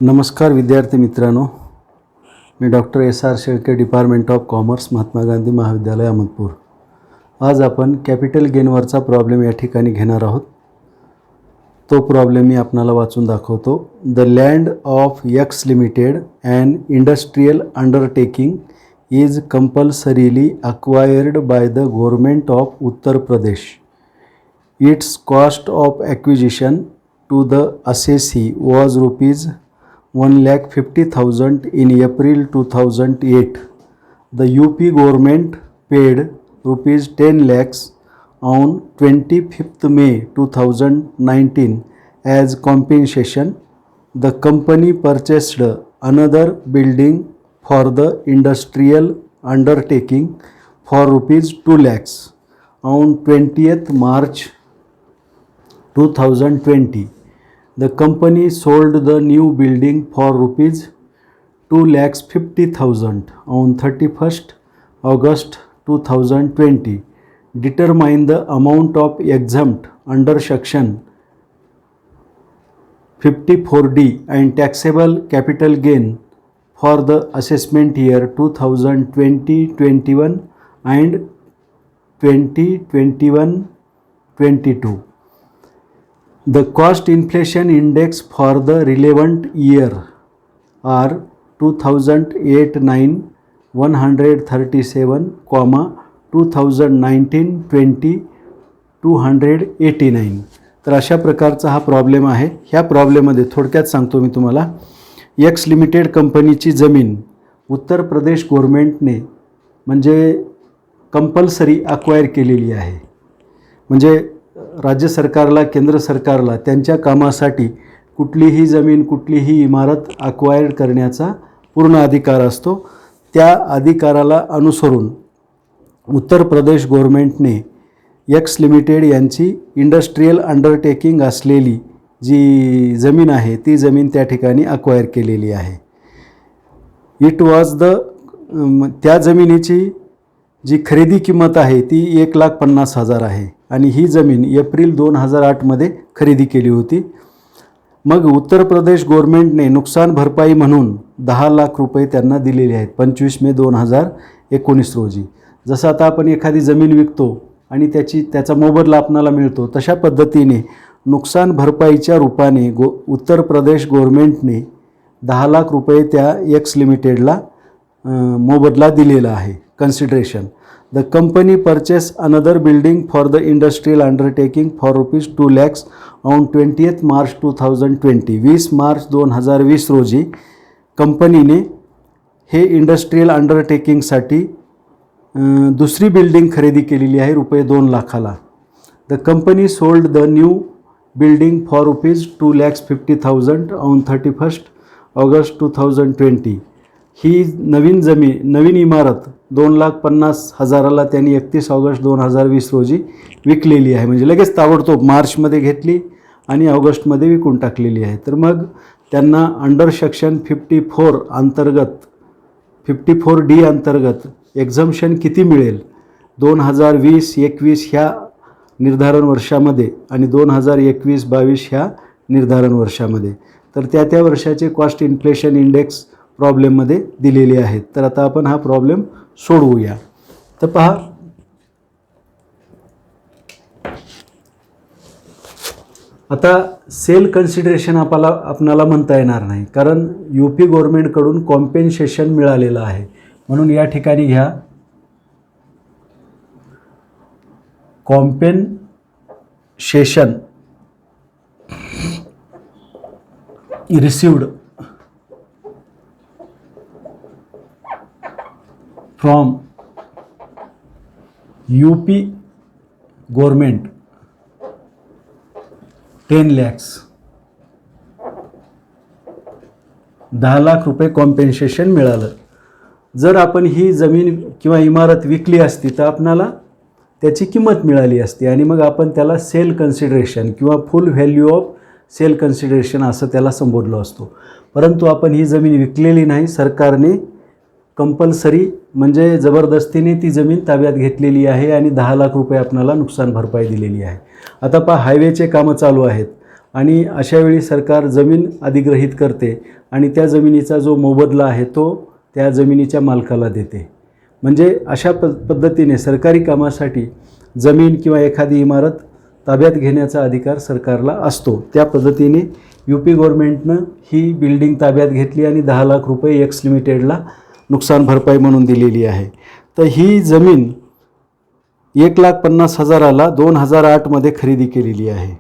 नमस्कार विद्यार्थी मित्रांनो, मी doctor SR Shelke, department of commerce, Mahatma Gandhi Mahavidyalaya, Ahmedpur. आज आपण कॅपिटल गेनवरचा प्रॉब्लेम या ठिकाणी घेणार आहोत. तो प्रॉब्लेम मी आपणाला वाचून दाखवतो. The land of X limited and industrial undertaking is compulsorily acquired by the government of Uttar Pradesh. Its cost of acquisition to the assessee was rupees 1,50,000 in April 2008. The UP government paid rupees 10 lakhs on 25th May 2019 as compensation. The company purchased another building for the industrial undertaking for rupees 2 lakhs on 20th March 2020. The company sold the new building for rupees 2,50,000 on 31st August 2020. Determine the amount of exempt under section 54D and taxable capital gain for the assessment year 2020-21 and 2021-22. The cost inflation index for the relevant year are 2008-9 137, 2019-20 289. तर अशा प्रकारचा हा problem आहे. ह्या प्रॉब्लेममध्ये थोडक्यात सांगतो मी तुम्हाला. एक्स लिमिटेड कंपनीची जमीन उत्तर प्रदेश गव्हर्नमेंटने म्हणजे कंपल्सरी अक्वायर केलेली आहे. म्हणजे राज्य सरकारला, केंद्र सरकारला त्यांच्या कामासाठी कुठलीही जमीन, कुठलीही इमारत अक्वायर्ड करण्याचा पूर्ण अधिकार असतो. त्या अधिकाराला अनुसरून उत्तर प्रदेश गव्हर्नमेंटने एक्स लिमिटेड यांची इंडस्ट्रियल अंडरटेकिंग असलेली जी जमीन आहे ती जमीन त्या ठिकाणी अक्वायर केलेली आहे. इट वॉज द त्या जमिनीची जी खरेदी किंमत आहे ती 1,50,000 आहे आणि ही जमीन एप्रिल 2008 खरेदी केली होती. मग उत्तर प्रदेश गव्हर्नमेंटने नुकसान भरपाई म्हणून 10 लाख रुपये त्यांना दिलेले आहेत 25 मे 2019 रोजी. जसं आता आपण एखादी जमीन विकतो आणि त्याचा मोबदला आपणाला मिळतो, तशा पद्धतीने नुकसान भरपाईच्या रूपाने उत्तर प्रदेश गव्हर्नमेंटने 10 लाख रुपये त्या एक्स लिमिटेडला मोबदला दिलेला आहे. Consideration. The company purchased another building for the industrial undertaking for rupees 2 lakhs on 20th March 2020. 20 March 2020 रोजी कंपनीने हे इंडस्ट्रियल अंडरटेकिंगसाठी दुसरी बिल्डिंग खरेदी केलेली आहे रुपये 2 लाखाला. The company sold the new building for rupees 2,50,000 on 31st August 2020. ही नवीन इमारत 2,50,000ला त्यांनी 31 ऑगस्ट 2020 रोजी विकलेली आहे. म्हणजे लगेच ताबडतोब मार्चमध्ये घेतली आणि ऑगस्टमध्ये विकून टाकलेली आहे. तर मग त्यांना अंडर सेक्शन 54D अंतर्गत एक्झम्पशन किती मिळेल 2020-21 ह्या निर्धारण वर्षामध्ये आणि 2021-22 ह्या निर्धारण वर्षामध्ये. तर त्या वर्षाचे कॉस्ट इन्फ्लेशन इंडेक्स प्रॉब्लेममध्ये दिलेले आहेत. तर आता आपण हा प्रॉब्लेम सोडवूया. तर पहा, आता सेल कन्सिडरेशन आपणाला म्हणता येणार नाही, कारण UP गव्हर्नमेंटकडून कॉम्पेन्सेशन मिळालेलं आहे. म्हणून या ठिकाणी घ्या compensation received from UP government 10 lakhs 10 lakh रुपये कॉम्पेन्सेशन मिळालं. जर आपण ही जमीन किंवा इमारत विकली असती तर आपणाला त्याची किंमत मिळाली असती आणि मग आपण त्याला सेल कन्सिडरेशन किंवा full value of sale consideration असं त्याला संबोधलो असतो. परंतु आपण ही जमीन विकलेली नाही, सरकारने कंपल्सरी म्हणजे जबरदस्तीने ती जमीन ताब्यात घेतलेली आहे आणि 10 लाख रुपये आपल्याला नुकसान भरपाई दिलेली आहे. आता पहा, हायवेचे कामं चालू आहेत आणि अशावेळी सरकार जमीन अधिग्रहित करते आणि त्या जमिनीचा जो मोबदला आहे तो त्या जमिनीच्या मालकाला देते. म्हणजे अशा पद्धतीने सरकारी कामासाठी जमीन किंवा एखादी इमारत ताब्यात घेण्याचा अधिकार सरकारला असतो. त्या पद्धतीने UP गव्हर्नमेंटनं ही बिल्डिंग ताब्यात घेतली आणि 10 लाख रुपये एक्स लिमिटेडला नुकसान भरपाई म्हणून दिलेली आहे. तर ही जमीन 1,50,000ला 2008मध्ये खरेदी केलेली आहे.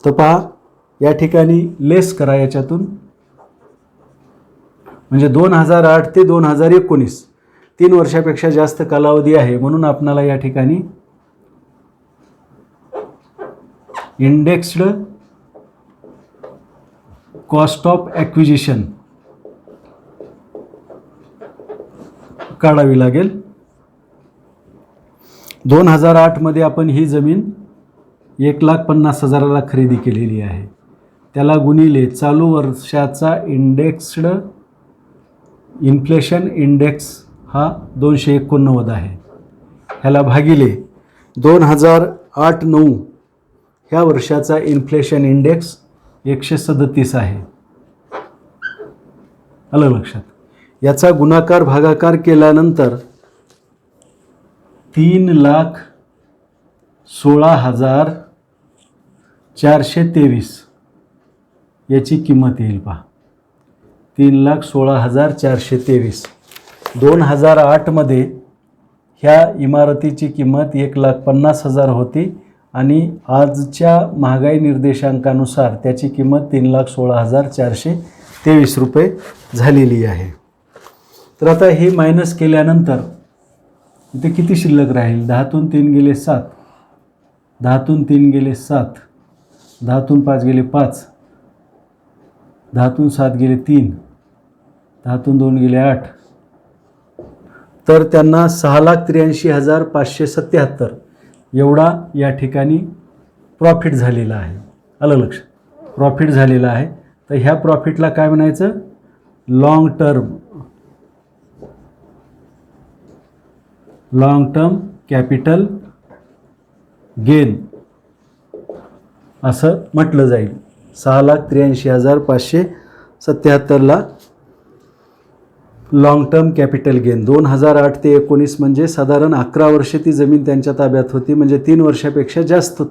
तर पहा या ठिकाणी लेस करा याच्यातून, म्हणजे 2008 ते 2019 3 वर्षापेक्षा जास्त कालावधी आहे. म्हणून आपणाला या ठिकाणी इंडेक्स्ड कॉस्ट ऑफ ॲक्विजिशन काढावी लागेल. 2008मध्ये आपण ही जमीन 1,50,000ला खरेदी केलेली आहे. त्याला गुणिले चालू वर्षाचा इंडेक्स्ड इन्फ्लेशन इंडेक्स हा 289 आहे. ह्याला भागिले 2008-9 ह्या वर्षाचा इन्फ्लेशन इंडेक्स 137 आहे. आलं लक्षात. याचा गुणाकार भागाकार केल्यानंतर 3,16,423 याची किंमत येईल. पहा 3,16,423. 2008मध्ये ह्या इमारतीची किंमत 1,50,000 होती आणि आजच्या महागाई निर्देशांकानुसार त्याची किंमत 3,16,423 रुपये झालेली आहे. तर आता हे मायनस केल्यानंतर इथे किती शिल्लक राहील? 10तून 3 गेले 7, 10तून 3 गेले 7, 10तून 5 गेले 5, 10तून 7 गेले 3, 10तून 2 गेले 8. तर त्यांना 6,83,577 एवढा या ठिकाणी प्रॉफिट झालेला आहे. आलं लक्षात. प्रॉफिट झालेला आहे. तर ह्या प्रॉफिटला काय म्हणायचं? लॉंग टर्म कॅपिटल गेन असं म्हटलं जाईल. 6,83,577ला लॉंग टर्म कॅपिटल गेन. 2008 ते 19 म्हणजे साधारण 11 वर्षे ती जमीन त्यांच्या ताब्यात होती, म्हणजे 3 वर्षापेक्षा जास्त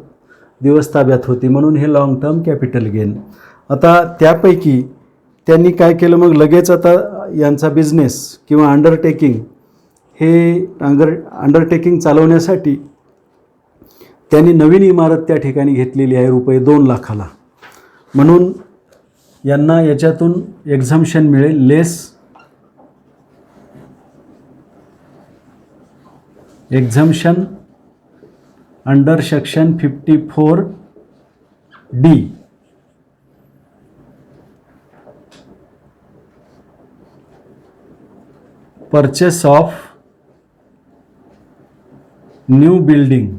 दिवस ताब्यात होती, म्हणून हे लॉंग टर्म कॅपिटल गेन. आता त्यापैकी त्यांनी काय केलं मग लगेच? आता यांचा बिझनेस किंवा अंडरटेकिंग, हे अंडरटेकिंग चालवण्यासाठी त्यांनी नवीन इमारत त्या ठिकाणी घेतलेली आहे रुपये 2 लाखाला. म्हणून यांना याच्यातून एक्झम्पशन मिळेल. Less exemption under section 54D purchase of new building,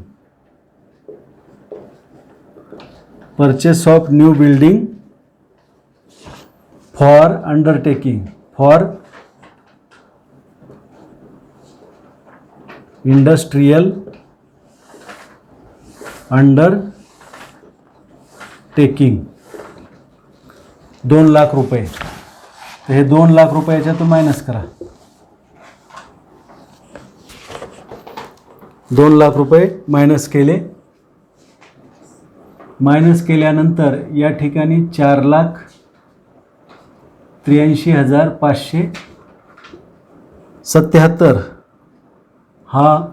purchase of new building for undertaking for industrial undertaking 2 lakh रुपये. तर हे 2 लाख रुपयाच्यातून मायनस करा. 2 लाख रुपये मायनस केले. मायनस केल्यानंतर या ठिकाणी 4,83,577 हा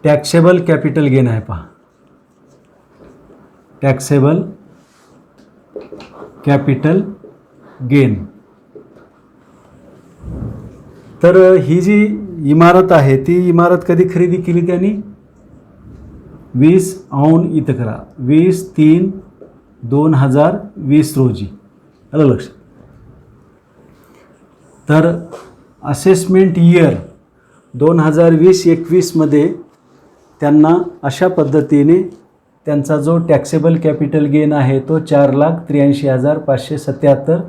टॅक्सेबल कॅपिटल गेन आहे. पहा टॅक्सेबल कॅपिटल गेन. तर ही जी इमारत आहे ती इमारत कधी खरेदी केली त्यांनी? 20 औन इथं करा 20/3/2020 रोजी. आलं लक्षात. तर असेसमेंट इयर 2020-21 मध्ये त्यांना अशा पद्धतीने त्यांचा जो टॅक्सेबल कॅपिटल गेन आहे तो 4,83,577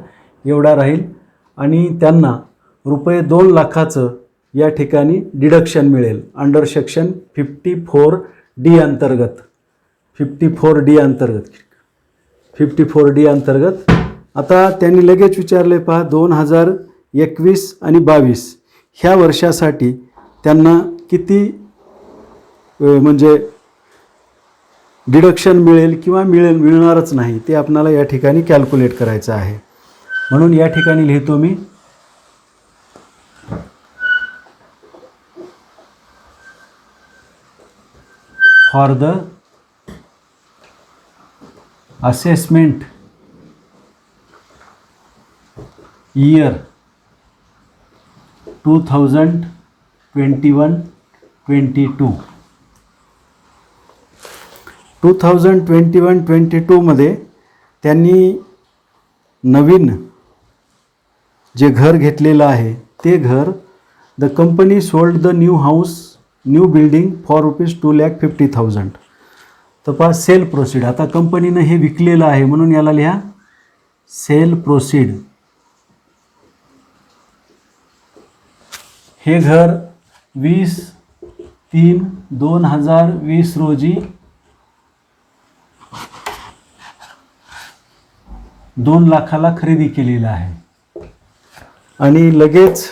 एवढा राहील आणि त्यांना रुपये 2 लाखाचं या ठिकाणी डिडक्शन मिळेल अंडर सेक्शन 54D अंतर्गत. 54D अंतर्गत 54D अंतर्गत आता त्यांनी लगेच विचारले पहा 2021 आणि 22 ह्या वर्षासाठी त्यांना किती म्हणजे डिडक्शन मिळेल किंवा मिळणारच नाही ते आपल्याला या ठिकाणी कॅल्क्युलेट करायचं आहे. म्हणून या ठिकाणी लिहितो me for the assessment year 2021-22 2021-22 मध्ये त्यांनी नवीन जे घर घेतलेलं आहे ते घर the company sold the new building for ₹2,50,000. तर पहा सेल प्रोसीड. आता कंपनीनं हे विकलेलं आहे म्हणून याला लिहा सेल प्रोसीड. हे घर 20/3/2020 रोजी 2 लाखाला खरेदी केलेलं आहे आणि लगेच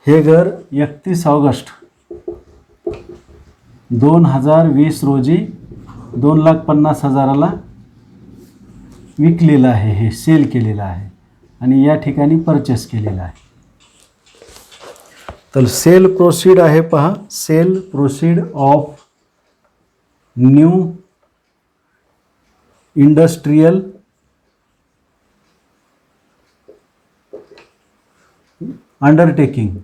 हे घर 31 ऑगस्ट 2020 रोजी 2,50,000ला विकलेलं आहे. हे सेल केलेलं आहे आणि या ठिकाणी परचेस केलेलं आहे. तर सेल प्रोसीड आहे पहा sale proceed of new industrial undertaking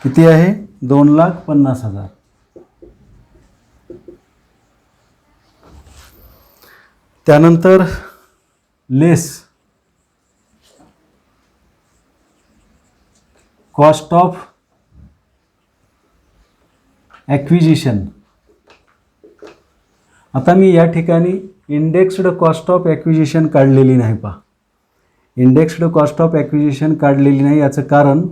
किती आहे 2,50,000. त्यानंतर लेस कॉस्ट ऑफ ॲक्विजिशन. आता मी या ठिकाणी इंडेक्स्ड कॉस्ट ऑफ ॲक्विजिशन काढलेली नाही पहा. इंडेक्स्ड कॉस्ट ऑफ ॲक्विजिशन काढलेली नाही याचं कारण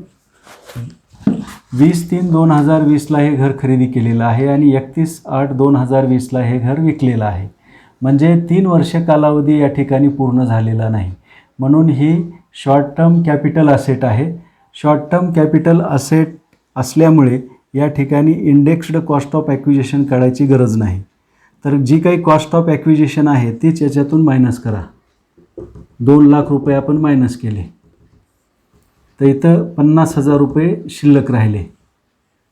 20/3/2020ला हे घर खरेदी केलेलं आहे आणि 31/8/2020ला हे घर विकलेलं आहे. म्हणजे 3 वर्ष कालावधी या ठिकाणी पूर्ण झालेला नाही. म्हणून ही शॉर्ट टर्म कॅपिटल असेट आहे. शॉर्ट टर्म कॅपिटल असेट असल्यामुळे या ठिकाणी इंडेक्स्ड कॉस्ट ऑफ ॲक्विजिशन काढायची गरज नाही. तर जी काही कॉस्ट ऑफ ॲक्विजिशन आहे तीच याच्यातून मायनस करा. 2 लाख रुपये आपण मायनस केले तर इथं 50,000 रुपये शिल्लक राहिले.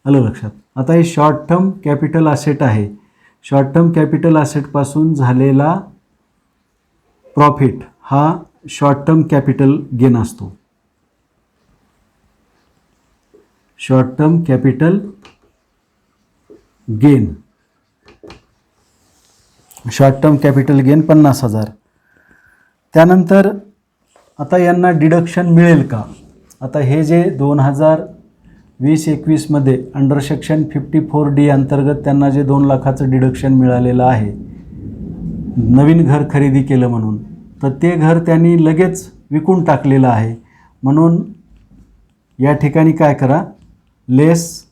आलं लक्षात. आता हे शॉर्ट टर्म कॅपिटल असेट आहे. शॉर्ट टर्म कॅपिटल असेटपासून झालेला प्रॉफिट हा शॉर्ट टर्म कॅपिटल गेन असतो. Short term capital gain short term capital gain 50,000. त्यानंतर आता यांना डिडक्शन मिळेल का. आता हे जे 2020-21 मध्ये अंडर सेक्शन 54D अंतर्गत त्यांना जे 2 लाखाचं डिडक्शन मिळालेलं आहे नवीन घर खरेदी केलं म्हणून, तर ते घर त्यांनी लगेच विकून टाकलेलं आहे. म्हणून या ठिकाणी काय करा less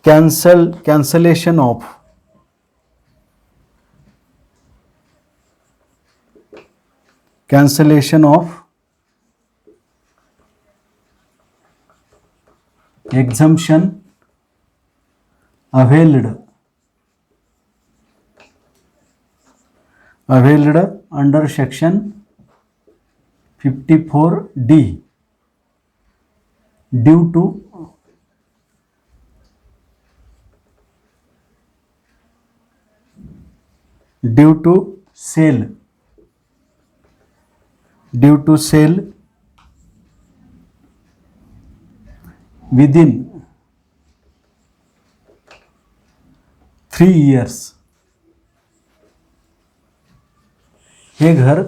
cancellation of exemption availed under section 54D due to sale within 3 years. हे घर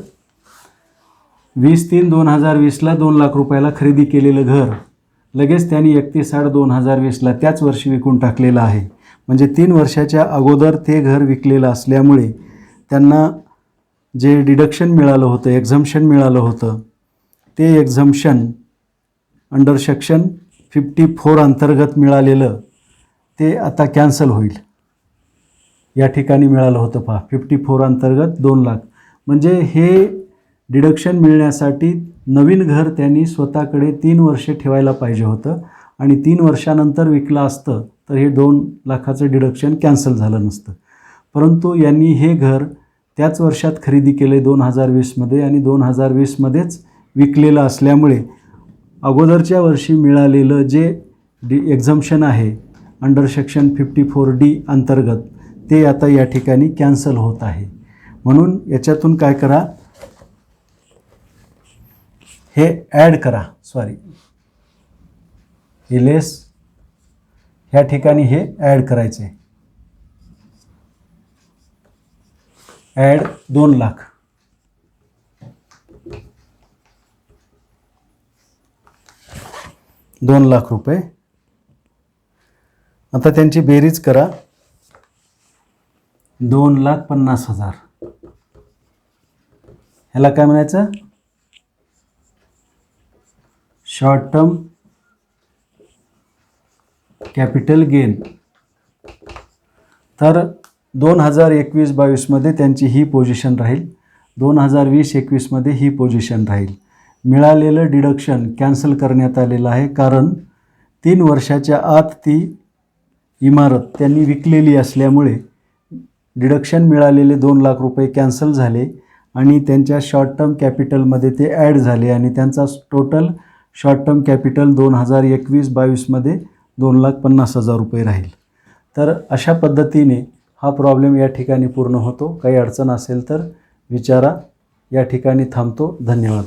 20/3/2020ला 2 लाख रुपयाला खरेदी केलेलं घर लगेच त्यांनी 31/8/2020ला त्याच वर्षी विकून टाकलेलं आहे. म्हणजे 3 वर्षाच्या अगोदर ते घर विकलेलं असल्यामुळे त्यांना जे डिडक्शन मिळालं होतं एक्झम्पशन मिळालं होतं ते एक्झम्पशन अंडर सेक्शन 54 अंतर्गत मिळालेलं ते आता कॅन्सल होईल. या ठिकाणी मिळालं होतं पहा 54 अंतर्गत 2 लाख. म्हणजे हे डिडक्शन मिळण्यासाठी नवीन घर त्यांनी स्वतःकडे 3 वर्षे ठेवायला पाहिजे होतं आणि 3 वर्षानंतर विकलं असतं तर हे 2 लाखाचं डिडक्शन कॅन्सल झालं नसतं. परंतु यांनी हे घर त्याच वर्षात खरेदी केले 2020मध्ये आणि 2020मध्येच विकलेलं असल्यामुळे अगोदरच्या वर्षी मिळालेलं जे एक्झम्पशन आहे अंडर सेक्शन 54D अंतर्गत ते आता या ठिकाणी कॅन्सल होत आहे. म्हणून याच्यातून काय करा, हे ॲड करा, इलेस ह्या ठिकाणी हे ॲड करायचे आहे. ॲड 2 लाख. ₹2,00,000. आता त्यांची बेरीज करा. 2,50,000. ह्याला काय म्हणायचं, शॉर्ट टर्म कॅपिटल गेन. तर 2021-22मध्ये त्यांची ही पोझिशन राहील, 2020-21मध्ये ही पोझिशन राहील. मिळालेलं डिडक्शन कॅन्सल करण्यात आलेलं आहे कारण 3 वर्षाच्या आत ती इमारत त्यांनी विकलेली असल्यामुळे डिडक्शन मिळालेले 2 लाख रुपये कॅन्सल झाले आणि त्यांच्या शॉर्ट टर्म कॅपिटलमध्ये ते ॲड झाले आणि त्यांचा टोटल शॉर्ट टर्म कॅपिटल 2021-22मध्ये 2,50,000 रुपये राहील. तर अशा पद्धतीने हा प्रॉब्लेम या ठिकाणी पूर्ण होतो. काही अडचण असेल तर विचारा. या ठिकाणी थांबतो. धन्यवाद.